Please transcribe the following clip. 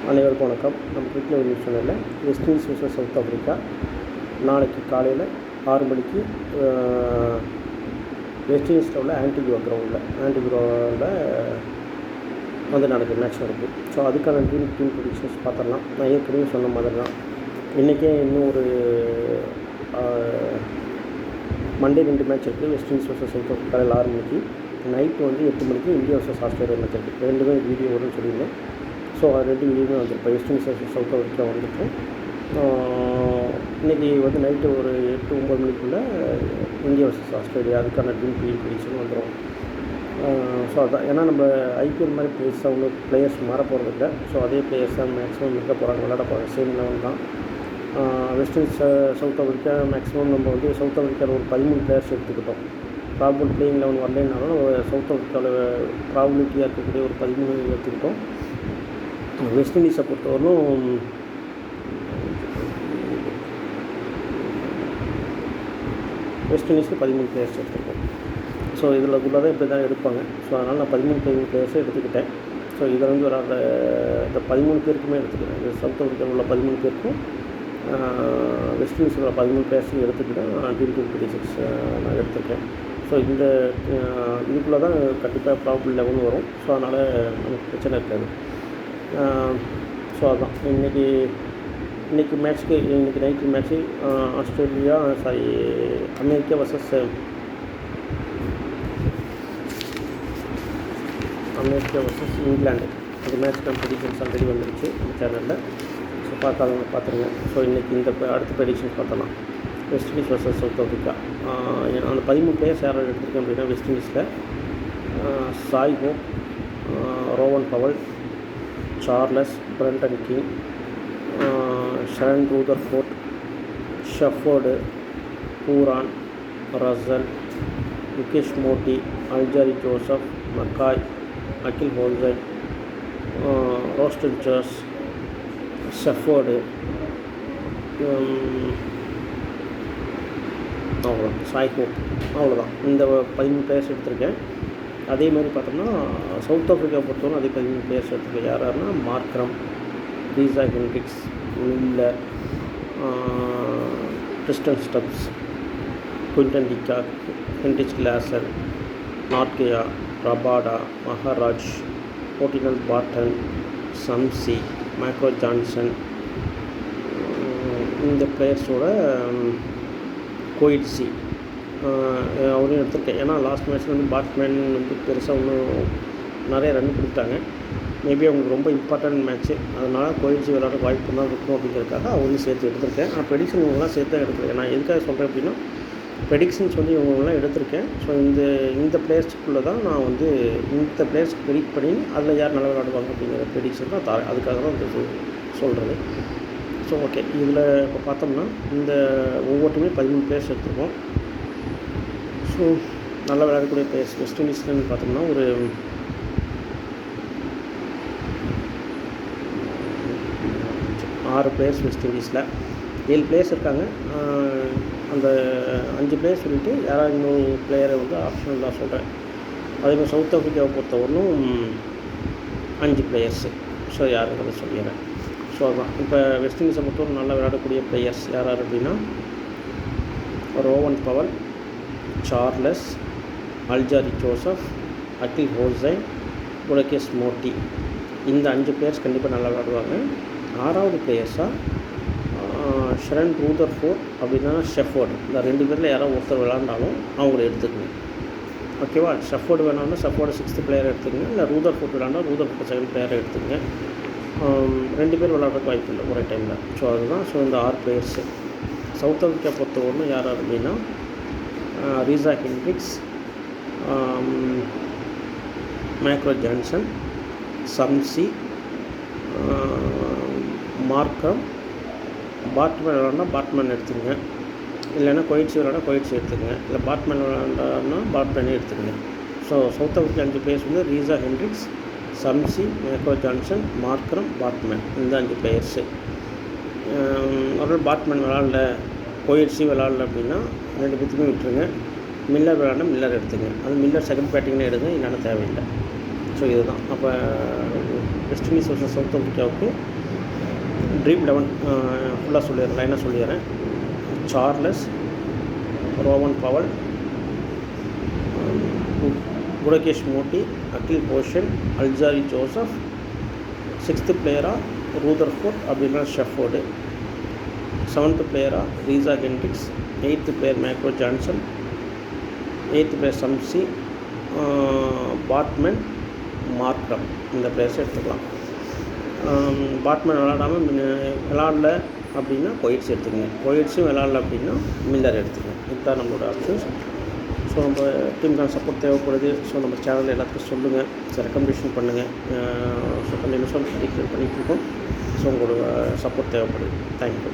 அனைவருக்கும் வணக்கம். நம்ம கிரிக்கெட் நியூஸ் சேனலில் west Indies vs South Africa நாளைக்கு காலையில் 6 மணிக்கு வெஸ்ட் இண்டீஸில் உள்ள ஆன்டிகுவா கிரவுண்டில் வந்து நடக்கிற மேட்ச் இருக்குது. ஸோ அதுக்கான டீம் ப்ரெடிக்ஷன்ஸ் பார்த்துடலாம். நான் ஏற்கனவே சொன்ன மாதிரி தான் இன்றைக்கே இன்னும் ஒரு மண்டே 2 மேட்ச் இருக்குது. West Indies vs South Africa காலையில் 6 மணிக்கு, நைட்டு வந்து 8 மணிக்கு இந்தியா vs ஆஸ்திரேலியா மேட்ச் இருக்குது. ரெண்டுமே வீடியோ வரும்னு சொல்லியிருந்தேன். ஸோ அது 2 வீடியோமே வந்துருப்பேன். West Indies vs South Africa வந்துட்டு இன்றைக்கி வந்து நைட்டு ஒரு 8-9 மணிக்குள்ளே இந்தியா vs ஆஸ்திரேலியா அதுக்கான டீம் ப்ரெடிக்ஷன் வந்துடும். ஸோ அதான், ஏன்னா நம்ம ஐபிஎல் மாதிரி பிளேயர்ஸ் மாற போகிறதில்ல. ஸோ அதே பிளேயர்ஸ் தான் மேக்ஸிமம் இருக்க போகிறாங்க, விளையாட போகிறாங்க. சேம் லெவல் தான். West Indies south Africa maximum நம்ம வந்து சவுத் ஆஃப்ரிக்காவில் ஒரு 13 பிளேயர்ஸ் எடுத்துக்கிட்டோம். ப்ராபபிள் பிளேயிங் 11 வரலைன்னாலும் சவுத் ஆஃப்ரிக்காவில் ப்ராபபிலிட்டியாக இருக்கக்கூடிய ஒரு 13 எடுத்துக்கிட்டோம். வெஸ்ட் இண்டீஸை பொறுத்தவரைக்கும் வெஸ்ட் இண்டீஸில் 13 பிளேயர்ஸ் எடுத்துருக்கோம். ஸோ இதில் தான் இப்படி தான் எடுப்பாங்க. ஸோ அதனால் நான் 13 பிளேயர்ஸை எடுத்துக்கிட்டேன். ஸோ இதை வந்து வராத இந்த 13 பேருக்குமே எடுத்துக்கிறேன். இந்த சவுத் ஆஃப்ரிக்காவில் உள்ள 13 பேருக்கும் வெஸ்ட் இண்டீஸில் உள்ள 13 பிளேயர்ஸையும் எடுத்துக்கிட்டேன். டீம் 26 நான் எடுத்திருக்கேன். ஸோ இந்த இதுக்குள்ளே தான் கண்டிப்பாக ப்ராபபிள் லெவல் வரும். ஸோ அதனால் நமக்கு பிரச்சனை இருக்காது. ஸோ அதுதான் இன்றைக்கி மேட்ச்க்கு இன்றைக்கி night match America vs England. அது மேட்ச் நான் ப்ரெடிக்ஷன்ஸ் ஆல்ரெடி வந்துருச்சு நம்ம சேனலில். ஸோ பார்க்காதவங்க பார்த்துருங்க. ஸோ இன்றைக்கி அடுத்த ப்ரெடிக்ஷன்ஸ் பார்த்தலாம். West Indies vs South Africa. அந்த 13 பிளேயர்ஸ் யாராவது எடுத்திருக்கேன் அப்படின்னா வெஸ்ட் இண்டீஸில் Shai Hope, Rovman Powell, Charles, Brandon King, Sherfane Rutherford, Shepherd, Pooran, Russell, முகேஷ் Motie, Alzarri Joseph, McCoy, Akeal Hosein, Roston சார்ஸ், ஷெஃபர்டு, அவ்வளோதான். சாய் ஹோப், அவ்வளோதான். இந்த 13 பிளேயர்ஸ் எடுத்திருக்கேன். அதே மாதிரி பார்த்தோம்னா சவுத் ஆஃப்ரிக்கா பொறுத்தவரை அதே 13 பிளேயர்ஸ் எடுத்துருக்கேன். யாருன்னா Markram, Reeza Hendricks, Miller, Tristan Stubbs, Quinton de Kock, Heinrich Klaasen, Nortje, Rabada, Maharaj, Ottneil Baartman, Shamsi, Marco Jansen. இந்த பிளேயர்ஸோட கோயிட்ஸி அவரையும் எடுத்திருக்கேன். ஏன்னா லாஸ்ட் மேட்ச்சில் வந்து பேட்ஸ்மேன் வந்து பெருசாக ஒன்றும் நிறைய ரன் கொடுத்தாங்க. மேபி அவங்களுக்கு ரொம்ப இம்பார்ட்டன்ட் மேட்ச்சு, அதனால் கோயிட்ஸி விளையாட வாய்ப்பு தான் இருக்கும் அப்படிங்கிறதுக்காக அவரையும் சேர்த்து எடுத்திருக்கேன். ஆனால் ப்ரெடிக்ஷன் இவங்கெல்லாம் சேர்த்து தான் எடுத்திருக்கேன். நான் எதுக்காக சொல்கிறேன் அப்படின்னா ப்ரெடிக்ஷன்ஸ் வந்து இவங்கெல்லாம் எடுத்திருக்கேன். ஸோ இந்த பிளேயர்ஸுக்குள்ளே தான் நான் வந்து இந்த பிளேயர்ஸ்க்கு ப்ரெடிக்ட் பண்ணி அதில் யார் நல்லா விளையாடுவாங்க அப்படிங்கிற ப்ரெடிக்ஷன் தான் தரேன். அதுக்காக தான் இந்த சொல்கிறது. ஸோ ஓகே, இதில் இப்போ பார்த்தோம்னா இந்த ஒவ்வொருத்தையுமே 13 பிளேயர்ஸ் எடுத்துருக்கோம். ஸோ நல்லா விளையாடக்கூடிய பிளேயர்ஸ் வெஸ்ட் இண்டீஸ்லன்னு பார்த்தோம்னா ஒரு 6 பிளேயர்ஸ் வெஸ்ட் இண்டீஸில் 7 பிளேயர்ஸ் இருக்காங்க. அந்த 5 பிளேயர்ஸ் சொல்லிவிட்டு யாராவது இன்னொரு பிளேயரை வந்து ஆப்ஷனல் தான் சொல்கிறேன். அதேமாதிரி சவுத் ஆஃப்ரிக்காவை பொறுத்தவரைக்கும் 5 பிளேயர்ஸு. ஸோ யாருங்கிறத சொல்லிடுறேன். ஸோ அதுதான் இப்போ வெஸ்ட் இண்டீஸை பொறுத்தவரை நல்லா விளையாடக்கூடிய பிளேயர்ஸ் யார் அப்படின்னா ரோவன் பவல், சார்லஸ், அல்ஜாரி ஜோசப், அகில் ஹோல்சன், முகேஷ் மோட்டி. இந்த 5 பிளேயர்ஸ் கண்டிப்பாக நல்லா விளையாடுவாங்க. 6வது பிளேயர்ஸாக ஷரன் ரூதர்ஃபோர்ட் அப்படின்னா ஷெஃபர்டு. இந்த 2 பேரில் யாராவது ஒருத்தர் விளாண்டாலும் அவங்கள எடுத்துக்கணும். ஓகேவா? ஷெஃபர்டு வேணாம்னா ஷெஃபர்டு 6th பிளேயரை எடுத்துக்கங்க. இல்லை ரூதர்ஃபோர்ட் விளாண்டா ரூதர்ஃபோர்ட் 2nd பிளேயரை எடுத்துக்கங்க. 2 பேர் விளாட்றதுக்கு வாய்ப்பு இல்லை ஒரே டைமில். ஸோ அதுதான். ஸோ இந்த 6 பிளேயர்ஸு. சவுத் ஆஃப்ரிக்கா பொறுத்தவரைக்கும் யார் அப்படின்னா ரீசா ஹென்ட்ரிக்ஸ், மைக்கோ ஜான்சன், சம்சி, மார்க்கம். பேட்ஸ்மேன் விளாட்னா பேட்ஸ்மேன் எடுத்துக்கங்க. இல்லைன்னா கோயிட்ஸி விளாட்னா கோயிட்ஸி எடுத்துக்கங்க. இல்லை பேட்ஸ்மேன் விளாண்டான்னா பேட்ஸ்மேனே எடுத்துக்கங்க. ஸோ சவுத் ஆஃப்ரிக்கா 5 பிளேயர்ஸ் வந்து Reeza Hendricks, Shamsi, Marco Jansen, Markram, batsman. இந்த 5 பிளேயர்ஸு. ஒரு பேட்ஸ்மேன் விளாட்ல, கோயிட்ஸி விளாட்ல அப்படின்னா 2 பேர்த்துக்குமே விட்டுருங்க. மில்லர் விளாட்னா மில்லர் எடுத்துங்க. அது மில்லர் 2nd பேட்டிங்னு எடுங்க, இல்லைன்னா தேவையில்லை. ஸோ இதுதான். அப்போ வெஸ்ட் இண்டீஸ் வர்சஸ் சவுத் ஆஃப்ரிக்காவுக்கு ட்ரீம் 11 ஃபுல்லாக சொல்லிடுறேன், லைனாக சொல்லிடுறேன். Charles, Rovman Powell, Gudakesh Motie, Akeal Hosein, Alzarri Joseph, 6th பிளேயராக ரூதர்ஃபோர்ட் அப்படின்னா ஷெஃபோர்டு, 7th பிளேயராக ரீசா ஹெண்ட்ரிக்ஸ், 8th பிளேயர் மேக்ரோ Jansen, 8th player Shamsi, batsman, Markram. இந்த பிளேயர்ஸ் எடுத்துக்கலாம். பாட்மேன் விளாடல அப்படின்னா கொயிட்ஸ் எடுத்துக்கங்க. கொயிட்ஸும் விளாடல அப்படின்னா மில்லர் எடுத்துக்கங்க. இதுதான் நம்மளோட ஆப்ஷன்ஸ். ஸோ நம்ம டீமுக்கான சப்போர்ட் தேவைப்படுது. ஸோ நம்ம சேனலில் எல்லாத்துக்கும் சொல்லுங்கள், ரெக்கமெண்டேஷன் பண்ணுங்கள். ஸோ கண்டினியூஸாக பண்ணிகிட்ருக்கோம். ஸோ உங்களோட சப்போர்ட் தேவைப்படுது. தேங்க்யூ.